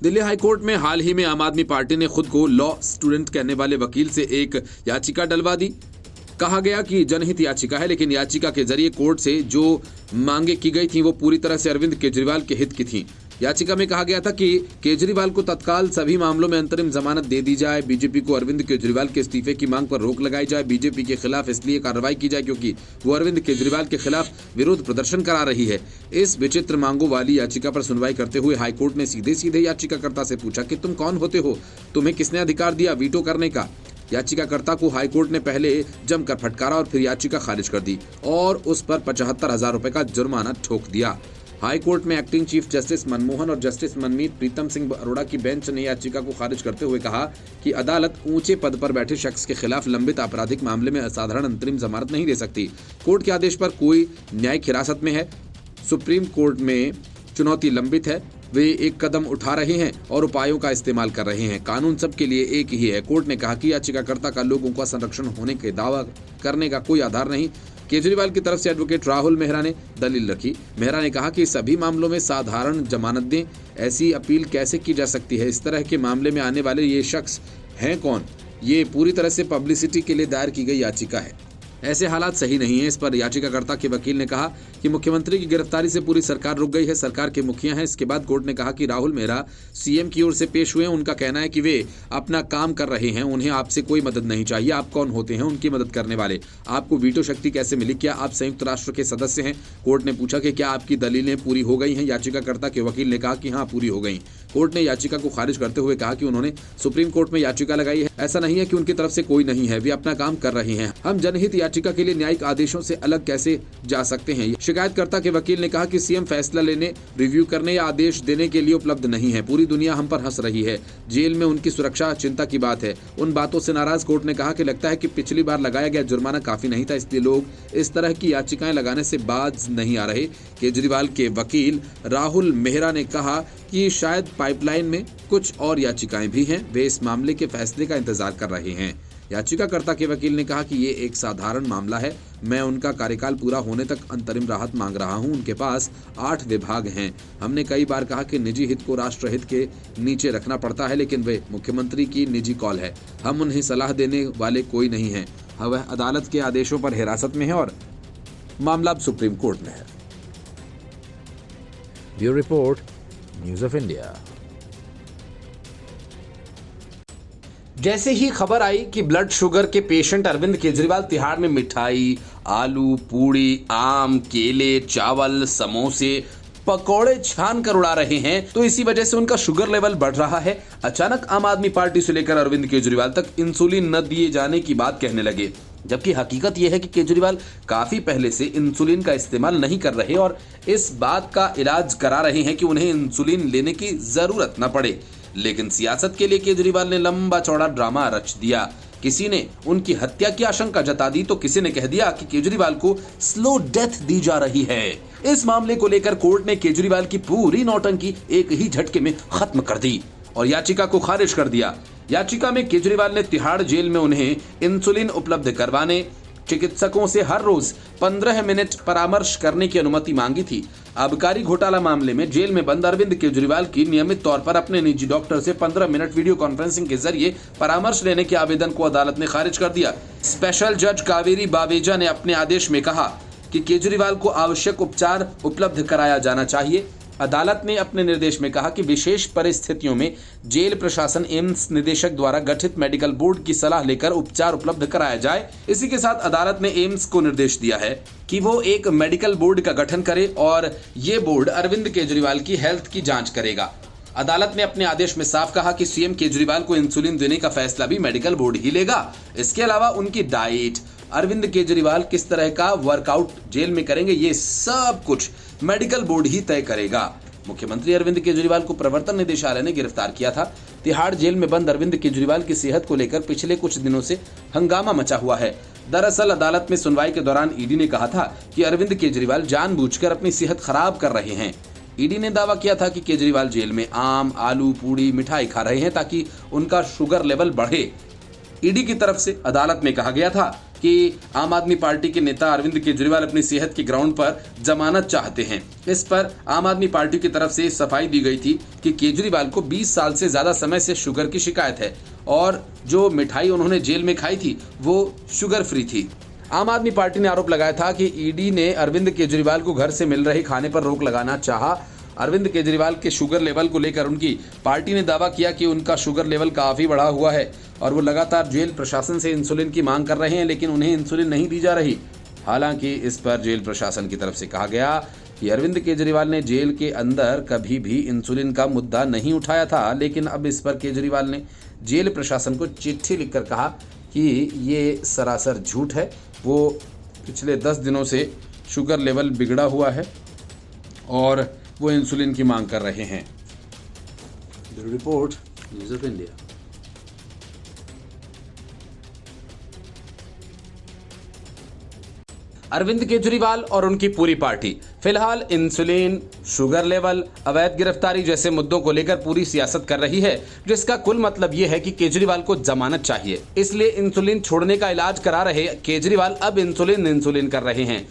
Delhi high court में हाल ही में आम आदमी पार्टी ने खुद को लॉ स्टूडेंट कहने वाले वकील से एक याचिका डलवा दी। कहा गया कि जनहित याचिका है, लेकिन याचिका के जरिए कोर्ट से जो मांगे की गई थी वो पूरी तरह से अरविंद केजरीवाल के हित की थी। याचिका में कहा गया था कि केजरीवाल को तत्काल सभी मामलों में अंतरिम जमानत दे दी जाए, बीजेपी को अरविंद केजरीवाल के इस्तीफे की मांग पर रोक लगाई जाए, बीजेपी के खिलाफ इसलिए कार्रवाई की जाए क्योंकि वो अरविंद केजरीवाल के खिलाफ विरोध प्रदर्शन करा रही है। इस विचित्र मांगों वाली याचिका पर सुनवाई करते हुए हाईकोर्ट ने सीधे सीधे याचिकाकर्ता से पूछा कि तुम कौन होते हो, तुम्हें किसने अधिकार दिया वीटो करने का। याचिकाकर्ता को हाईकोर्ट ने पहले जमकर फटकारा और फिर याचिका खारिज कर दी और उस पर 75,000 रुपए का जुर्माना ठोक दिया। हाईकोर्ट में एक्टिंग चीफ जस्टिस मनमोहन और जस्टिस मनमीत प्रीतम सिंह अरोड़ा की बेंच ने याचिका को खारिज करते हुए कहा कि अदालत ऊंचे पद पर बैठे शख्स के खिलाफ लंबित आपराधिक मामले में असाधारण अंतरिम जमानत नहीं दे सकती। कोर्ट के आदेश पर कोई न्यायिक हिरासत में है, सुप्रीम कोर्ट में चुनौती लंबित है, वे एक कदम उठा रहे हैं और उपायों का इस्तेमाल कर रहे हैं। कानून सबके लिए एक ही है। कोर्ट ने कहा कि याचिकाकर्ता का लोगों का संरक्षण होने के दावा करने का कोई आधार नहीं। केजरीवाल की तरफ से एडवोकेट राहुल मेहरा ने दलील रखी। मेहरा ने कहा कि सभी मामलों में साधारण जमानत दें, ऐसी अपील कैसे की जा सकती है? इस तरह के मामले में आने वाले ये शख्स हैं कौन? ये पूरी तरह से पब्लिसिटी के लिए दायर की गई याचिका है। ऐसे हालात सही नहीं है। इस पर याचिकाकर्ता के वकील ने कहा कि मुख्यमंत्री की गिरफ्तारी से पूरी सरकार रुक गई है, सरकार के मुखिया हैं। इसके बाद कोर्ट ने कहा कि राहुल मेहरा सीएम की ओर से पेश हुए हैं। उनका कहना है कि वे अपना काम कर रहे हैं, उन्हें आपसे कोई मदद नहीं चाहिए। आप कौन होते हैं उनकी मदद करने वाले? आपको वीटो शक्ति कैसे मिली? क्या आप संयुक्त राष्ट्र के सदस्य हैं? कोर्ट ने पूछा कि क्या आपकी दलीलें पूरी हो गई हैं? याचिकाकर्ता के वकील ने कहा कि हाँ, पूरी हो गई। कोर्ट ने याचिका को खारिज करते हुए कहा कि उन्होंने सुप्रीम कोर्ट में याचिका लगाई है, ऐसा नहीं है कि उनकी तरफ से कोई नहीं है, वे अपना काम कर रहे हैं। हम जनहित याचिका के लिए न्यायिक आदेशों से अलग कैसे जा सकते हैं? शिकायतकर्ता के वकील ने कहा कि सीएम फैसला लेने, रिव्यू करने या आदेश देने के लिए उपलब्ध नहीं है। पूरी दुनिया हम पर हंस रही है। जेल में उनकी सुरक्षा चिंता की बात है। उन बातों से नाराज कोर्ट ने कहा कि लगता है कि पिछली बार लगाया गया जुर्माना काफी नहीं था, इसलिए लोग इस तरह की याचिकाएं लगाने से बाज नहीं आ रहे। केजरीवाल के वकील राहुल मेहरा ने कहा कि शायद पाइपलाइन में कुछ और याचिकाएं भी हैं, वे इस मामले के फैसले का इंतजार कर रहे हैं। याचिकाकर्ता के वकील ने कहा कि ये एक साधारण मामला है, मैं उनका कार्यकाल पूरा होने तक अंतरिम राहत मांग रहा हूं। उनके पास 8 विभाग हैं। हमने कई बार कहा कि निजी हित को राष्ट्र हित के नीचे रखना पड़ता है, लेकिन वे मुख्यमंत्री की निजी कॉल है, हम उन्हें सलाह देने वाले कोई नहीं है। वह अदालत के आदेशों पर हिरासत में है और मामला अब सुप्रीम कोर्ट में है। Bureau report, news of India. जैसे ही खबर आई कि ब्लड शुगर के पेशेंट अरविंद केजरीवाल तिहाड़ में मिठाई, आलू, पूड़ी, आम, केले, चावल, समोसे, पकौड़े छान कर उड़ा रहे हैं, तो इसी वजह से उनका शुगर लेवल बढ़ रहा है। अचानक आम आदमी पार्टी से लेकर अरविंद केजरीवाल तक इंसुलिन न दिए जाने की बात कहने लगे, जबकि हकीकत यह है कि केजरीवाल काफी पहले से इंसुलिन का इस्तेमाल नहीं कर रहे और इस बात का इलाज करा रहे हैं कि उन्हें इंसुलिन लेने की जरूरत न पड़े। लेकिन सियासत के लिए केजरीवाल ने लंबा चौड़ा ड्रामा रच दिया। किसी ने उनकी हत्या की आशंका जता दी तो किसी ने कह दिया कि केजरीवाल को स्लो डेथ दी जा रही है। इस मामले को लेकर कोर्ट ने केजरीवाल की पूरी नौटंकी एक ही झटके में खत्म कर दी और याचिका को खारिज कर दिया। याचिका में केजरीवाल ने तिहाड़ जेल में उन्हें इंसुलिन उपलब्ध करवाने, चिकित्सकों से हर रोज 15 मिनट परामर्श करने की अनुमति मांगी थी। आबकारी घोटाला मामले में जेल में बंद अरविंद केजरीवाल की नियमित तौर पर अपने निजी डॉक्टर से 15 मिनट वीडियो कॉन्फ्रेंसिंग के जरिए परामर्श लेने के आवेदन को अदालत ने खारिज कर दिया। स्पेशल जज कावेरी बावेजा ने अपने आदेश में कहा कि केजरीवाल को आवश्यक उपचार उपलब्ध कराया जाना चाहिए। अदालत ने अपने निर्देश में कहा कि विशेष परिस्थितियों में जेल प्रशासन एम्स निदेशक द्वारा गठित मेडिकल बोर्ड की सलाह लेकर उपचार उपलब्ध कराया जाए। इसी के साथ अदालत ने एम्स को निर्देश दिया है कि वो एक मेडिकल बोर्ड का गठन करे और ये बोर्ड अरविंद केजरीवाल की हेल्थ की जांच करेगा। अदालत ने अपने आदेश में साफ कहा कि सीएम केजरीवाल को इंसुलिन देने का फैसला भी मेडिकल बोर्ड ही लेगा। इसके अलावा उनकी डाइट, अरविंद केजरीवाल किस तरह का वर्कआउट जेल में करेंगे, ये सब कुछ मेडिकल बोर्ड ही तय करेगा। मुख्यमंत्री अरविंद केजरीवाल को प्रवर्तन निदेशालय ने गिरफ्तार किया था। तिहाड़ जेल में बंद अरविंद केजरीवाल की सेहत को लेकर पिछले कुछ दिनों से हंगामा मचा हुआ है। दरअसल अदालत में सुनवाई के दौरान ईडी ने कहा था कि अरविंद केजरीवाल जानबूझकर अपनी सेहत खराब कर रहे हैं। ईडी ने दावा किया था कि केजरीवाल जेल में आम, आलू, पूड़ी, मिठाई खा रहे हैं ताकि उनका शुगर लेवल बढ़े। ईडी की तरफ से अदालत में कहा गया था कि आम आदमी पार्टी के नेता अरविंद केजरीवाल अपनी सेहत के ग्राउंड पर जमानत चाहते हैं। इस पर आम आदमी पार्टी की तरफ से सफाई दी गई थी कि केजरीवाल को 20 साल से ज्यादा समय से शुगर की शिकायत है और जो मिठाई उन्होंने जेल में खाई थी वो शुगर फ्री थी। आम आदमी पार्टी ने आरोप लगाया था कि ईडी ने अरविंद केजरीवाल को घर से मिल रहे खाने पर रोक लगाना चाहा। अरविंद केजरीवाल के शुगर लेवल को लेकर उनकी पार्टी ने दावा किया कि उनका शुगर लेवल काफी बढ़ा हुआ है और वो लगातार जेल प्रशासन से इंसुलिन की मांग कर रहे हैं, लेकिन उन्हें इंसुलिन नहीं दी जा रही। हालांकि इस पर जेल प्रशासन की तरफ से कहा गया कि अरविंद केजरीवाल ने जेल के अंदर कभी भी इंसुलिन का मुद्दा नहीं उठाया था, लेकिन अब इस पर केजरीवाल ने जेल प्रशासन को चिट्ठी लिखकर कहा कि ये सरासर झूठ है। वो पिछले 10 दिनों से शुगर लेवल बिगड़ा हुआ है और वो इंसुलिन की मांग कर रहे हैं। Bureau report, news of India. Arvind Kejriwal और उनकी पूरी पार्टी फिलहाल इंसुलिन, शुगर लेवल, अवैध गिरफ्तारी जैसे मुद्दों को लेकर पूरी सियासत कर रही है, जिसका कुल मतलब ये है कि केजरीवाल को जमानत चाहिए। इसलिए इंसुलिन छोड़ने का इलाज करा रहे केजरीवाल अब इंसुलिन कर रहे हैं।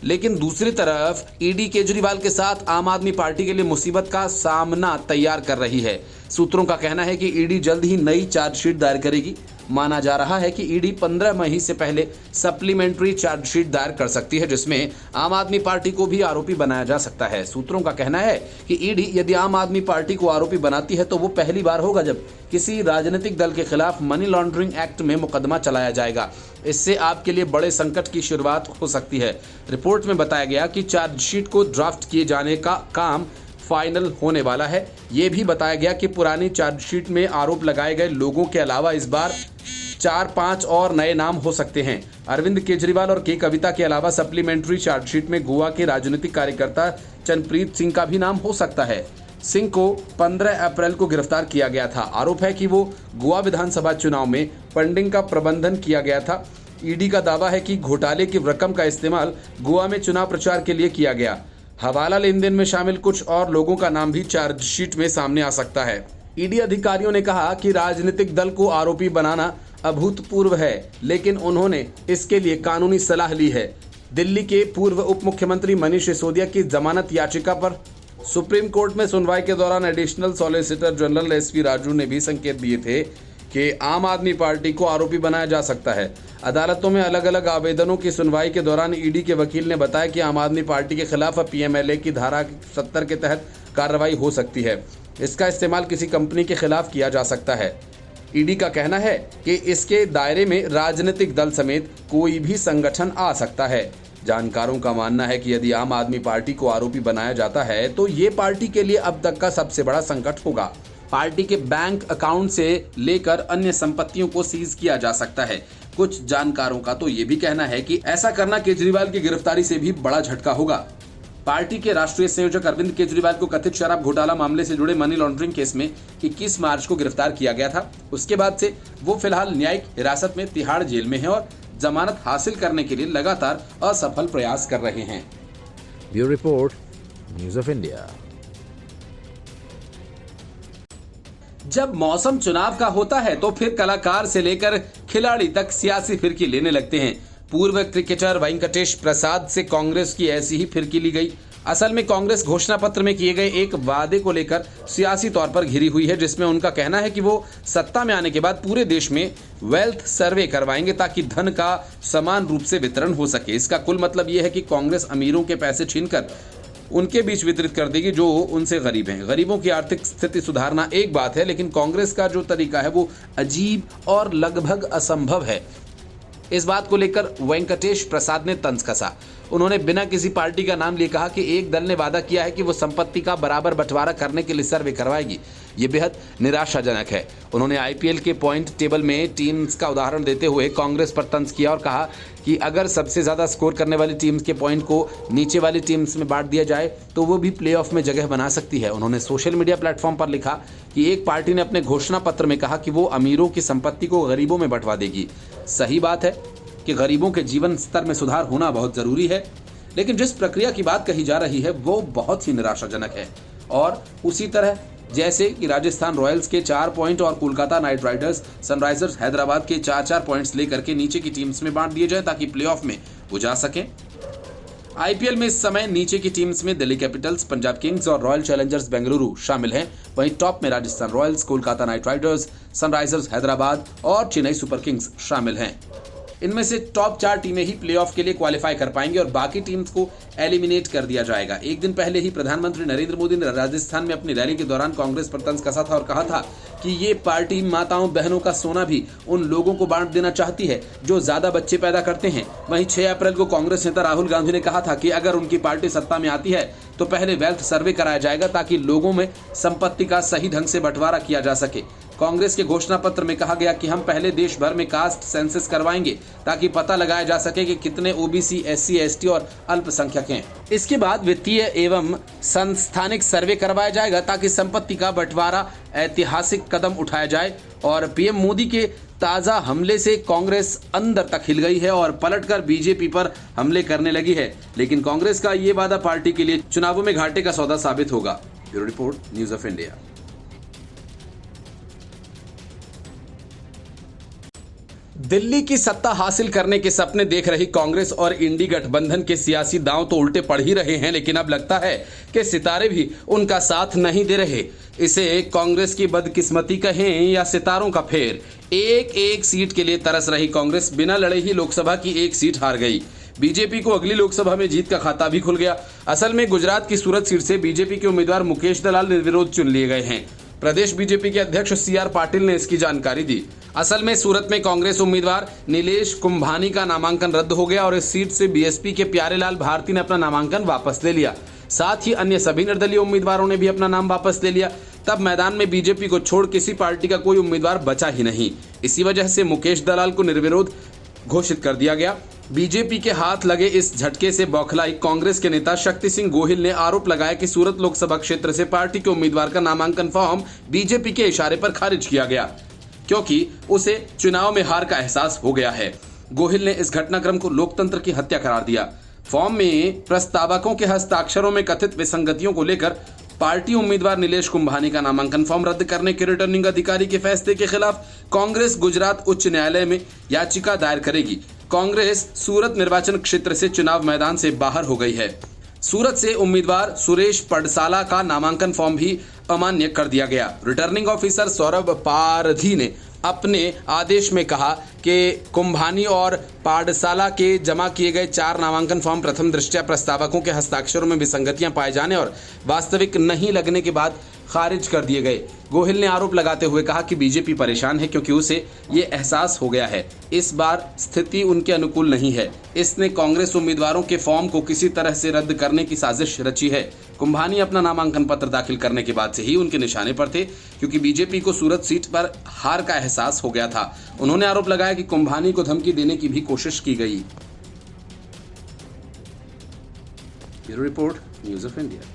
लेकिन दूसरी तरफ ईडी केजरीवाल के साथ आम आदमी पार्टी के लिए मुसीबत का सामना तैयार कर रही है। सूत्रों का कहना है कि ईडी जल्द ही नई चार्जशीट दायर करेगी। माना जा रहा है कि ईडी 15 मई से पहले सप्लीमेंट्री चार्जशीट दायर कर सकती है, जिसमें आम आदमी पार्टी को भी आरोपी बनाया जा सकता है। सूत्रों का कहना है कि ईडी यदि आम आदमी पार्टी को आरोपी बनाती है तो वो पहली बार होगा जब किसी राजनीतिक दल के खिलाफ मनी लॉन्ड्रिंग एक्ट में मुकदमा चलाया जाएगा। इससे आपके लिए बड़े संकट की शुरुआत हो सकती है। रिपोर्ट में बताया गया कि चार्जशीट को ड्राफ्ट किए जाने का काम फाइनल होने वाला है। ये भी बताया गया कि पुरानी चार्जशीट में आरोप लगाए गए लोगों के अलावा इस बार 4-5 और नए नाम हो सकते हैं। अरविंद केजरीवाल और के कविता के अलावा सप्लीमेंट्री चार्जशीट में गोवा के राजनीतिक कार्यकर्ता चरणप्रीत सिंह का भी नाम हो सकता है। सिंह को 15 अप्रैल को गिरफ्तार किया गया था। आरोप है कि वो गोवा विधानसभा चुनाव में फंडिंग का प्रबंधन किया गया था। ईडी का दावा है कि घोटाले की रकम का इस्तेमाल गोवा में चुनाव प्रचार के लिए किया गया। हवाला लेन देन में शामिल कुछ और लोगों का नाम भी चार्जशीट में सामने आ सकता है। ईडी अधिकारियों ने कहा कि राजनीतिक दल को आरोपी बनाना अभूतपूर्व है, लेकिन उन्होंने इसके लिए कानूनी सलाह ली है। दिल्ली के पूर्व उप मुख्यमंत्री मनीष सिसोदिया की जमानत याचिका पर सुप्रीम कोर्ट में सुनवाई के दौरान additional solicitor general SP Raju ने भी संकेत दिए थे कि आम आदमी पार्टी को आरोपी बनाया जा सकता है। अदालतों में अलग अलग आवेदनों की सुनवाई के दौरान ईडी के वकील ने बताया कि आम आदमी पार्टी के खिलाफ पीएमएलए की धारा 70 के तहत कार्रवाई हो सकती है। इसका इस्तेमाल किसी कंपनी के खिलाफ किया जा सकता है। ईडी का कहना है कि इसके दायरे में राजनीतिक दल समेत कोई भी संगठन आ सकता है। जानकारों का मानना है कि यदि आम आदमी पार्टी को आरोपी बनाया जाता है तो ये पार्टी के लिए अब तक का सबसे बड़ा संकट होगा। पार्टी के बैंक अकाउंट से लेकर अन्य संपत्तियों को सीज किया जा सकता है। कुछ जानकारों का तो ये भी कहना है कि ऐसा करना केजरीवाल की गिरफ्तारी से भी बड़ा झटका होगा। पार्टी के राष्ट्रीय संयोजक अरविंद केजरीवाल को कथित शराब घोटाला मामले से जुड़े मनी लॉन्ड्रिंग केस में 21 मार्च को गिरफ्तार किया गया था। उसके बाद से वो फिलहाल न्यायिक हिरासत में तिहाड़ जेल में है और जमानत हासिल करने के लिए लगातार असफल प्रयास कर रहे हैं। Bureau report, news of India. जब मौसम चुनाव का होता है तो फिर कलाकार से लेकर खिलाड़ी तक सियासी फिरकी लेने लगते हैं। पूर्व क्रिकेटर वेंकटेश प्रसाद से कांग्रेस की ऐसी ही फिरकी ली गई। असल में कांग्रेस घोषणा पत्र में किए गए एक वादे को लेकर सियासी तौर पर घिरी हुई है, जिसमें उनका कहना है कि वो सत्ता में आने के बाद पूरे देश में वेल्थ सर्वे करवाएंगे ताकि धन का समान रूप से वितरण हो सके। इसका कुल मतलब ये है कि कांग्रेस अमीरों के पैसे छीनकर उनके बीच वितरित कर देगी जो उनसे गरीब हैं। गरीबों की आर्थिक स्थिति सुधारना एक बात है, लेकिन कांग्रेस का जो तरीका है वो अजीब और लगभग असंभव है। इस बात को लेकर वेंकटेश प्रसाद ने तंज कसा। उन्होंने बिना किसी पार्टी का नाम लिए कहा कि एक दल ने वादा किया है कि वो संपत्ति का बराबर बंटवारा करने के लिए सर्वे करवाएगी। ये बेहद निराशाजनक है। उन्होंने आईपीएल के पॉइंट टेबल में टीम्स का उदाहरण देते हुए कांग्रेस पर तंज किया और कहा कि अगर सबसे ज़्यादा स्कोर करने वाली टीम्स के पॉइंट को नीचे वाली टीम्स में बांट दिया जाए तो वो भी प्लेऑफ में जगह बना सकती है। उन्होंने सोशल मीडिया प्लेटफॉर्म पर लिखा कि एक पार्टी ने अपने घोषणा पत्र में कहा कि वो अमीरों की संपत्ति को गरीबों में बंटवा देगी। सही बात है कि गरीबों के जीवन स्तर में सुधार होना बहुत ज़रूरी है, लेकिन जिस प्रक्रिया की बात कही जा रही है वो बहुत ही निराशाजनक है। और उसी तरह जैसे कि राजस्थान रॉयल्स के 4 पॉइंट और Kolkata night Riders Sunrisers Hyderabad के 4-4 पॉइंट्स लेकर के नीचे की टीम्स में बांट दिए जाए ताकि प्लेऑफ में वो जा सकें। आईपीएल में इस समय नीचे की टीम्स में दिल्ली कैपिटल्स, पंजाब किंग्स और रॉयल चैलेंजर्स बेंगलुरु शामिल हैं। वहीं टॉप में Rajasthan Royals, Kolkata night Riders, Sunrisers Hyderabad और चेन्नई सुपर किंग्स शामिल हैं। इनमें से टॉप 4 टीमें ही प्लेऑफ के लिए क्वालिफाई कर पाएंगी और बाकी टीम्स को एलिमिनेट कर दिया जाएगा। एक दिन पहले ही प्रधानमंत्री नरेंद्र मोदी ने राजस्थान में अपनी रैली के दौरान कांग्रेस पर तंज कसा था और कहा था कि ये पार्टी माताओं बहनों का सोना भी उन लोगों को बांट देना चाहती है जो ज्यादा बच्चे पैदा करते हैं। वहीं 6 अप्रैल को कांग्रेस नेता राहुल गांधी ने कहा था कि अगर उनकी पार्टी सत्ता में आती है तो पहले वेल्थ सर्वे कराया जाएगा ताकि लोगों में संपत्ति का सही ढंग से बंटवारा किया जा सके। कांग्रेस के घोषणा पत्र में कहा गया कि हम पहले देश भर में कास्ट सेंसस करवाएंगे ताकि पता लगाया जा सके कि कितने ओबीसी, एससी, एसटी और अल्पसंख्यक हैं। इसके बाद वित्तीय एवं संस्थानिक सर्वे करवाया जाएगा ताकि संपत्ति का बंटवारा ऐतिहासिक कदम उठाया जाए। और पीएम मोदी के ताजा हमले से कांग्रेस अंदर तक हिल गई है और पलटकर बीजेपी पर हमले करने लगी है। लेकिन कांग्रेस का ये वादा पार्टी के लिए चुनावों में घाटे का सौदा साबित होगा। Bureau report, news of India. Delhi की सत्ता हासिल करने के सपने देख रही कांग्रेस और इंडी गठबंधन के सियासी दांव तो उल्टे पड़ ही रहे हैं, लेकिन अब लगता है कि सितारे भी उनका साथ नहीं दे रहे। इसे कांग्रेस की बदकिस्मती कहें या सितारों का फेर। एक एक सीट के लिए तरस रही कांग्रेस बिना लड़े ही लोकसभा की एक सीट हार गई। बीजेपी को अगली लोकसभा में जीत का खाता भी खुल गया। असल में गुजरात की सूरत सीट से बीजेपी के उम्मीदवार मुकेश दलाल निर्विरोध चुन लिए गए हैं। प्रदेश बीजेपी के अध्यक्ष सीआर पाटिल ने इसकी जानकारी दी। असल में सूरत में कांग्रेस उम्मीदवार नीलेश कुंभानी का नामांकन रद्द हो गया और इस सीट से बीएसपी के प्यारेलाल भारती ने अपना नामांकन वापस ले लिया। साथ ही अन्य सभी निर्दलीय उम्मीदवारों ने भी अपना नाम वापस ले लिया। तब मैदान में बीजेपी को छोड़ किसी पार्टी का कोई उम्मीदवार बचा ही नहीं। इसी वजह से मुकेश दलाल को निर्विरोध घोषित कर दिया गया। बीजेपी के हाथ लगे इस झटके से बौखलाई कांग्रेस के नेता शक्ति सिंह गोहिल ने आरोप लगाया कि सूरत लोकसभा क्षेत्र से पार्टी के उम्मीदवार का नामांकन फॉर्म बीजेपी के इशारे पर खारिज किया गया क्योंकि उसे चुनाव में हार का एहसास हो गया है। गोहिल ने इस घटनाक्रम को लोकतंत्र की हत्या करार दिया। फॉर्म में प्रस्तावकों के हस्ताक्षरों में कथित विसंगतियों को लेकर पार्टी उम्मीदवार नीलेश कुंभानी का नामांकन फॉर्म रद्द करने के रिटर्निंग अधिकारी के फैसले के खिलाफ कांग्रेस गुजरात उच्च न्यायालय में याचिका दायर करेगी। कांग्रेस सूरत निर्वाचन क्षेत्र से चुनाव मैदान से बाहर हो गई है। सूरत से उम्मीदवार सुरेश पडसाला का नामांकन फॉर्म भी अमान्य कर दिया गया। रिटर्निंग ऑफिसर सौरभ पारधी ने अपने आदेश में कहा कि कुंभानी और पाडसाला के जमा किए गए 4 नामांकन फॉर्म प्रथम दृष्टया प्रस्तावकों के हस्ताक्षरों में विसंगतियां पाए जाने और वास्तविक नहीं लगने के बाद खारिज कर दिए गए। गोहिल ने आरोप लगाते हुए कहा कि बीजेपी परेशान है क्योंकि उसे ये एहसास हो गया है इस बार स्थिति उनके अनुकूल नहीं है। इसने कांग्रेस उम्मीदवारों के फॉर्म को किसी तरह से रद्द करने की साजिश रची है। कुंभानी अपना नामांकन पत्र दाखिल करने के बाद से ही उनके निशाने पर थे क्योंकि बीजेपी को सूरत सीट पर हार का एहसास हो गया था। उन्होंने आरोप लगाया कि कुंभानी को धमकी देने की भी कोशिश की गई। Bureau report, news of India.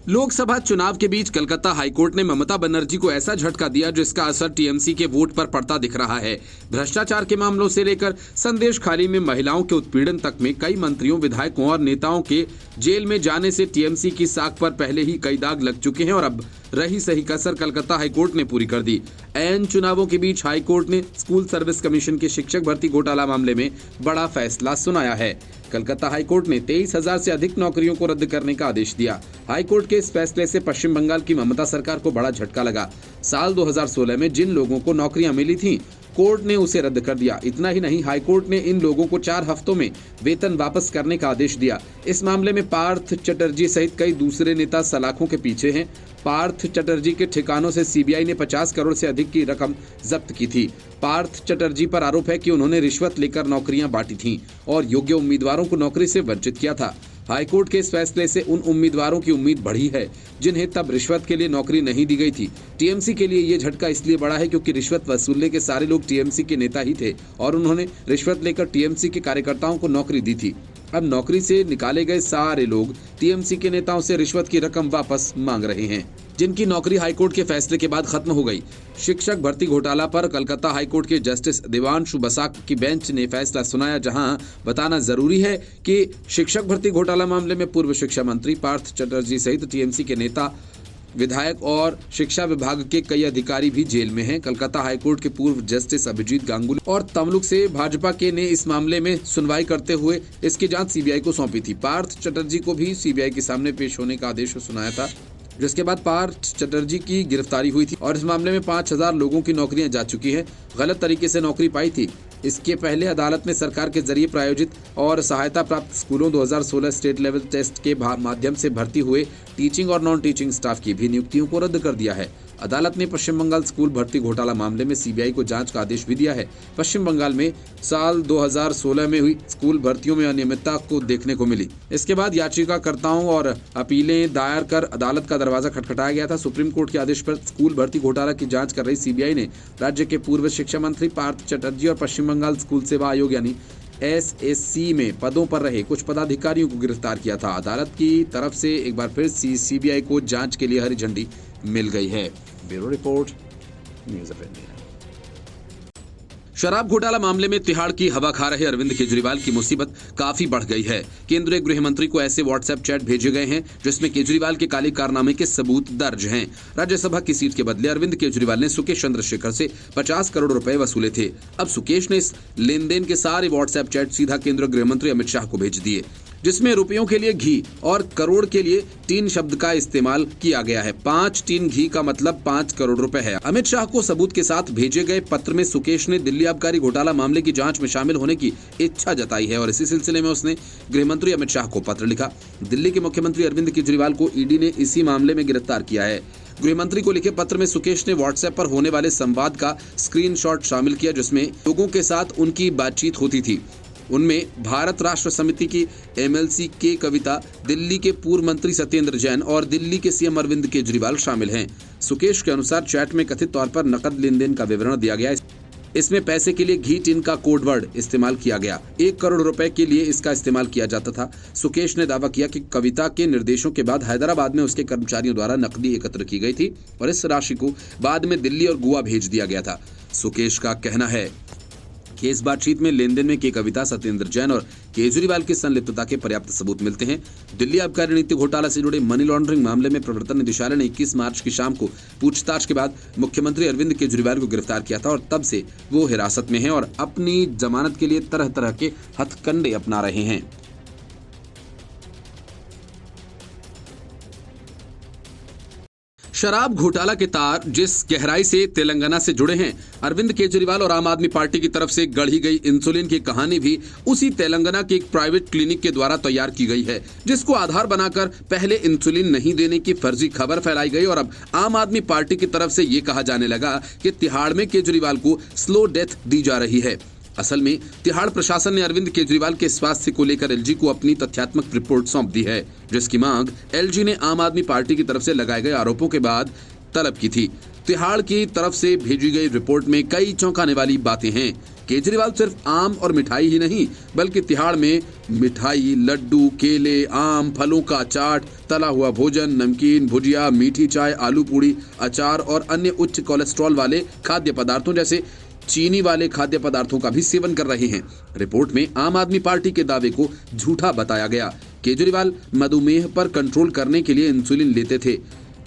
Lok Sabha चुनाव के बीच कलकत्ता हाईकोर्ट ने ममता बनर्जी को ऐसा झटका दिया जिसका असर टीएमसी के वोट पर पड़ता दिख रहा है। भ्रष्टाचार के मामलों से लेकर संदेश खाली में महिलाओं के उत्पीड़न तक में कई मंत्रियों, विधायकों और नेताओं के जेल में जाने से टीएमसी की साख पर पहले ही कई दाग लग चुके हैं और अब रही सही कसर कलकत्ता हाईकोर्ट ने पूरी कर दी। ऐन चुनावों के बीच हाईकोर्ट ने स्कूल सर्विस कमीशन के शिक्षक भर्ती घोटाला मामले में बड़ा फैसला सुनाया है। कलकत्ता हाईकोर्ट ने 23,000 से अधिक नौकरियों को रद्द करने का आदेश दिया। हाईकोर्ट के इस फैसले से पश्चिम बंगाल की ममता सरकार को बड़ा झटका लगा। साल 2016 में जिन लोगों को नौकरियां मिली थीं, कोर्ट ने उसे रद्द कर दिया। इतना ही नहीं, हाईकोर्ट ने इन लोगों को 4 हफ्तों में वेतन वापस करने का आदेश दिया। इस मामले में पार्थ चटर्जी सहित कई दूसरे नेता सलाखों के पीछे हैं। पार्थ चटर्जी के ठिकानों से सीबीआई ने 50 करोड़ से अधिक की रकम जब्त की थी। पार्थ चटर्जी पर आरोप है कि उन्होंने रिश्वत लेकर नौकरियां बांटी थीं और योग्य उम्मीदवारों को नौकरी से वंचित किया था। हाईकोर्ट के इस फैसले से उन उम्मीदवारों की उम्मीद बढ़ी है जिन्हें तब रिश्वत के लिए नौकरी नहीं दी गई थी। टीएमसी के लिए ये झटका इसलिए बड़ा है क्योंकि रिश्वत वसूलने के सारे लोग टीएमसी के नेता ही थे और उन्होंने रिश्वत लेकर टीएमसी के कार्यकर्ताओं को नौकरी दी थी। अब नौकरी से निकाले गए सारे लोग टीएमसी के नेताओं से रिश्वत की रकम वापस मांग रहे हैं जिनकी नौकरी हाईकोर्ट के फैसले के बाद खत्म हो गई। शिक्षक भर्ती घोटाला पर कलकत्ता हाईकोर्ट के जस्टिस देवांशु बसाक की बेंच ने फैसला सुनाया, जहां बताना जरूरी है कि शिक्षक भर्ती घोटाला मामले में पूर्व शिक्षा मंत्री पार्थ चटर्जी सहित टीएमसी के नेता विधायक और शिक्षा विभाग के कई अधिकारी भी जेल में हैं। कलकत्ता हाईकोर्ट के पूर्व जस्टिस अभिजीत गांगुली और तमलुक से भाजपा के ने इस मामले में सुनवाई करते हुए इसकी जांच सीबीआई को सौंपी थी। पार्थ चटर्जी को भी सीबीआई के सामने पेश होने का आदेश सुनाया था, जिसके बाद पार्थ चटर्जी की गिरफ्तारी हुई थी और इस मामले में 5000 लोगों की नौकरियां जा चुकी हैं। गलत तरीके से नौकरी पाई थी। इसके पहले अदालत ने सरकार के जरिए प्रायोजित और सहायता प्राप्त स्कूलों 2016 स्टेट लेवल टेस्ट के माध्यम से भर्ती हुए टीचिंग और नॉन टीचिंग स्टाफ की भी नियुक्तियों को रद्द कर दिया है। अदालत ने पश्चिम बंगाल स्कूल भर्ती घोटाला मामले में सीबीआई को जांच का आदेश भी दिया है। पश्चिम बंगाल में साल 2016 में हुई स्कूल भर्तियों में अनियमितता को देखने को मिली। इसके बाद याचिकाकर्ताओं और अपीलें दायर कर अदालत का दरवाजा खटखटाया गया था। सुप्रीम कोर्ट के आदेश पर स्कूल भर्ती घोटाला की जांच कर रही सीबीआई ने राज्य के पूर्व शिक्षा मंत्री पार्थ चटर्जी और पश्चिम बंगाल स्कूल सेवा आयोग यानी एसएससी में पदों पर रहे कुछ पदाधिकारियों को गिरफ्तार किया था। अदालत की तरफ से एक बार फिर सीबीआई को जांच के लिए हरी झंडी मिल गई है। Bureau report, news of India. शराब घोटाला मामले में तिहाड़ की हवा खा रहे अरविंद केजरीवाल की मुसीबत काफी बढ़ गई है। केंद्रीय गृह मंत्री को ऐसे व्हाट्सएप चैट भेजे गए हैं जिसमें केजरीवाल के काले कारनामे के सबूत दर्ज हैं। राज्यसभा की सीट के बदले अरविंद केजरीवाल ने सुकेश चंद्रशेखर से 50 करोड़ रुपए वसूले थे। अब सुकेश ने इस लेन देन के सारे व्हाट्सएप चैट सीधा केंद्रीय गृह मंत्री अमित शाह को भेज दिए, जिसमें रुपयों के लिए घी और करोड़ के लिए टीन शब्द का इस्तेमाल किया गया है। 5 टीन घी का मतलब 5 करोड़ रुपए है। अमित शाह को सबूत के साथ भेजे गए पत्र में सुकेश ने दिल्ली आबकारी घोटाला मामले की जांच में शामिल होने की इच्छा जताई है और इसी सिलसिले में उसने गृह मंत्री अमित शाह को पत्र लिखा। दिल्ली के मुख्यमंत्री अरविंद केजरीवाल को ईडी ने इसी मामले में गिरफ्तार किया है। गृह मंत्री को लिखे पत्र में सुकेश ने व्हाट्सएप पर होने वाले संवाद का स्क्रीनशॉट शामिल किया, जिसमें लोगों के साथ उनकी बातचीत होती थी। उनमें भारत राष्ट्र समिति की एमएलसी के कविता, दिल्ली के पूर्व मंत्री सत्येंद्र जैन और दिल्ली के सीएम अरविंद केजरीवाल शामिल हैं। सुकेश के अनुसार चैट में कथित तौर पर नकद लेन देन का विवरण दिया गया। इसमें पैसे के लिए घी टिन का कोड वर्ड इस्तेमाल किया गया। 1 करोड़ रुपए के लिए इसका इस्तेमाल किया जाता था। सुकेश ने दावा किया कि कविता के निर्देशों के बाद हैदराबाद में उसके कर्मचारियों द्वारा नकदी एकत्र की गई थी और इस राशि को बाद में दिल्ली और गोवा भेज दिया गया था। सुकेश का कहना है कि इस बातचीत में लेन देन में के कविता, सत्येंद्र जैन और केजरीवाल की संलिप्तता के पर्याप्त सबूत मिलते हैं। दिल्ली आबकारी नीति घोटाला से जुड़े मनी लॉन्ड्रिंग मामले में प्रवर्तन निदेशालय ने 21 मार्च की शाम को पूछताछ के बाद मुख्यमंत्री अरविंद केजरीवाल को गिरफ्तार किया था और तब से वो हिरासत में हैं और अपनी जमानत के लिए तरह तरह के हथकंडे अपना रहे हैं। शराब घोटाला के तार जिस गहराई से तेलंगाना से जुड़े हैं, अरविंद केजरीवाल और आम आदमी पार्टी की तरफ से गढ़ी गई इंसुलिन की कहानी भी उसी तेलंगाना के एक प्राइवेट क्लिनिक के द्वारा तैयार की गई है, जिसको आधार बनाकर पहले इंसुलिन नहीं देने की फर्जी खबर फैलाई गई और अब आम आदमी पार्टी की तरफ से ये कहा जाने लगा कि तिहाड़ में केजरीवाल को स्लो डेथ दी जा रही है। असल में तिहाड़ प्रशासन ने अरविंद केजरीवाल के स्वास्थ्य को लेकर एलजी को अपनी तथ्यात्मक रिपोर्ट सौंप दी है, जिसकी मांग एलजी ने आम आदमी पार्टी की तरफ से लगाए गए आरोपों के बाद तलब की थी। तिहाड़ की तरफ से भेजी गई रिपोर्ट में कई चौंकाने वाली बातें हैं। केजरीवाल सिर्फ आम और मिठाई ही नहीं, बल्कि तिहाड़ में मिठाई, लड्डू, केले, आम, फलों का चाट, तला हुआ भोजन, नमकीन, भुजिया, मीठी चाय, आलू पूड़ी, अचार और अन्य उच्च कोलेस्ट्रॉल वाले खाद्य पदार्थों जैसे चीनी वाले खाद्य पदार्थों का भी सेवन कर रहे हैं। रिपोर्ट में आम आदमी पार्टी के दावे को झूठा बताया गया। केजरीवाल मधुमेह पर कंट्रोल करने के लिए इंसुलिन लेते थे।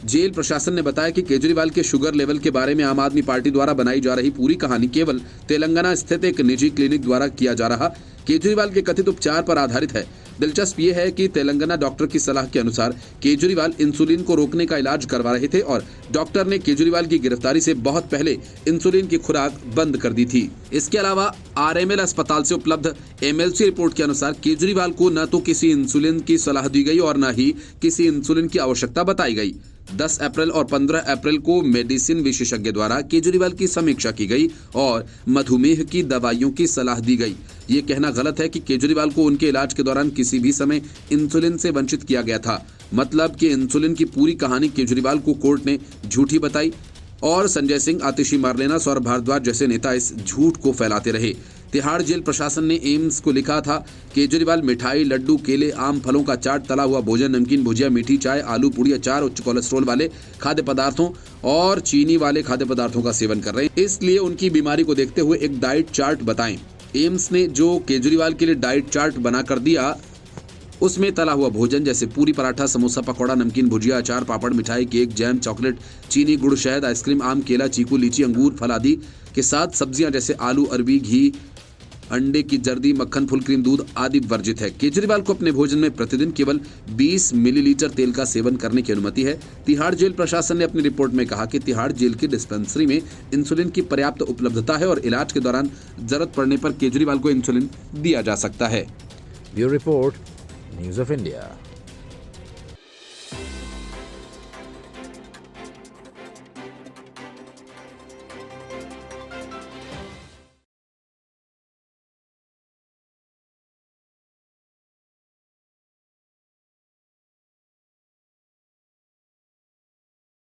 जेल प्रशासन ने बताया कि केजरीवाल के शुगर लेवल के बारे में आम आदमी पार्टी द्वारा बनाई जा रही पूरी कहानी केवल तेलंगाना स्थित एक निजी क्लिनिक द्वारा किया जा रहा केजरीवाल के कथित उपचार पर आधारित है। दिलचस्प ये है कि तेलंगाना डॉक्टर की सलाह के अनुसार केजरीवाल इंसुलिन को रोकने का इलाज करवा रहे थे और डॉक्टर ने केजरीवाल की गिरफ्तारी से बहुत पहले इंसुलिन की खुराक बंद कर दी थी। इसके अलावा आरएमएल अस्पताल से उपलब्ध एमएलसी रिपोर्ट के अनुसार केजरीवाल को न तो किसी इंसुलिन की सलाह दी गई और न ही किसी इंसुलिन की आवश्यकता बताई गई। 10 अप्रैल और 15 अप्रैल को मेडिसिन विशेषज्ञ द्वारा केजरीवाल की समीक्षा की गई और मधुमेह की दवाइयों की सलाह दी गई। ये कहना गलत है कि केजरीवाल को उनके इलाज के दौरान किसी भी समय इंसुलिन से वंचित किया गया था। मतलब कि इंसुलिन की पूरी कहानी केजरीवाल को कोर्ट ने झूठी बताई और संजय सिंह, आतिशी मारलेना, सौरभ भारद्वाज जैसे नेता इस झूठ को फैलाते रहे। तिहाड़ जेल प्रशासन ने एम्स को लिखा था केजरीवाल मिठाई, लड्डू, केले, आम, फलों का चाट, तला हुआ भोजन, नमकीन, भुजिया, मीठी चाय, आलू पूड़ी, अचार, उच्च कोलेस्ट्रॉल वाले खाद्य पदार्थों और चीनी वाले खाद्य पदार्थों का सेवन कर रहे हैं। इसलिए उनकी बीमारी को देखते हुए एक डाइट चार्ट बताएं। एम्स ने जो केजरीवाल के लिए डाइट चार्ट बना कर दिया उसमें तला हुआ भोजन जैसे पूरी, पराठा, समोसा, पकौड़ा, नमकीन, भुजिया, अचार, पापड़, मिठाई, केक, जैम, चॉकलेट, चीनी, गुड़, शहद, आइसक्रीम, आम, केला, चीकू, लीची, अंगूर, फल आदि के साथ सब्जियां जैसे आलू, अरबी, घी, अंडे की जर्दी, मक्खन, फुल क्रीम, दूध आदि वर्जित है। केजरीवाल को अपने भोजन में प्रतिदिन केवल 20 मिलीलीटर तेल का सेवन करने की अनुमति है। तिहाड़ जेल प्रशासन ने अपनी रिपोर्ट में कहा कि तिहाड़ जेल की डिस्पेंसरी में इंसुलिन की पर्याप्त उपलब्धता है और इलाज के दौरान जरूरत पड़ने पर केजरीवाल को इंसुलिन दिया जा सकता है। Bureau Report, News of India.